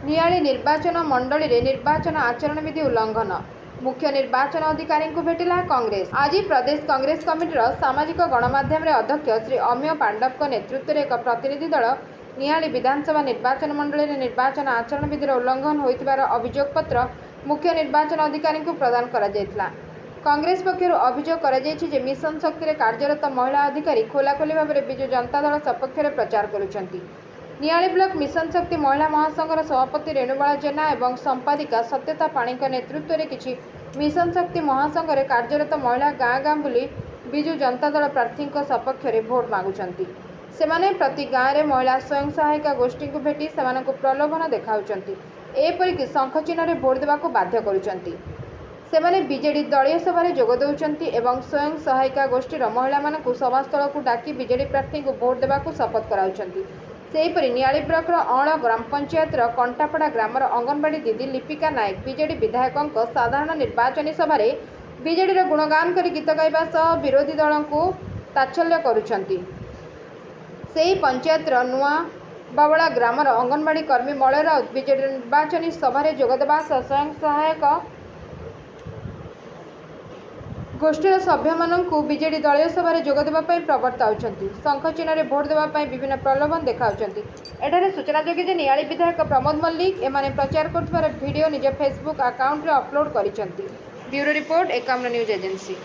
नियाली निर्वाचन मंडली रे निर्वाचन आचरण विधि उल्लंघन मुख्य निर्वाचन अधिकारी को भेटिला कांग्रेस। आज प्रदेश कांग्रेस कमिटीर सामाजिक गणमाध्यम अध्यक्ष श्री अमीय पांडव नेतृत्व में एक प्रतिनिधि दल नियाली विधानसभा निर्वाचन मंडली रे निर्वाचन आचरण विधि उल्लंघन होइतिबार अभियोग पत्र मुख्य निर्वाचन अधिकारी को प्रदान करा जायतिला। कांग्रेस पक्षर अभियोग करा जायछि जे मिशन शक्ति रे कार्यरत महिला अधिकारी खोलाखोली भाव में विजु जनता दल सपक्ष में प्रचार करुछंती। नियाली ब्लॉक मिशन शक्ति महिला महासंघर सभापति रेणुबाला जेना एवं संपादिका सत्यता पाणी नेतृत्व में किसी मिशन शक्ति महासंघर कार्यरत महिला गाँ गाँ बुली विजु जनता दल प्रार्थी सपक्ष में भोट मागुंट। सेमाने प्रति गाँव में महिला स्वयं सहायिका गोष्ठी को भेटी सेमानंकु प्रलोभन देखाउछंती। एपरिक शंख चिन्ह भोट देवाक बाध्य करुछंती। सेमाने बीजेडी दलीय सभा जोग देउछंती एवं स्वयं सहायिका गोष्ठीर महिला मानकु सभास्थल को डाकी बीजेडी प्रार्थी को भोट देवाक शपथ कराउछंती। सेहीपरि नियाली ब्लॉक अण ग्राम पंचायत कंटापड़ा ग्रामर अंगनवाड़ी दीदी लिपिका नायक बीजेडी विधायकों साधारण निर्वाचनी सभा बीजेडी गुणगान कर गीत गाइबा सह विरोधी दल को ताच्छल्य करुछंती। सेही पंचायत नुआ बावड़ा ग्रामर अंगनवाड़ी कर्मी मलय राउत बीजेडी निर्वाचनी सभा जोगदेवा सह स्वयं सहायक गोष्ठीर सभ्य मानू बीजेडी दलीय सभा जोगदेवाई प्रवर्ताउछंती। शंख चिन्ह भोट देवाई विभिन्न प्रलोभन देखाउछंती। एठारे सूचनायोग्य जे नियाली विधायक प्रमोद मल्लिक एमाने प्रचार करथिबार वीडियो निज फेसबुक अकाउंट रे अपलोड करिसेंती। Bureau report 51 news agency.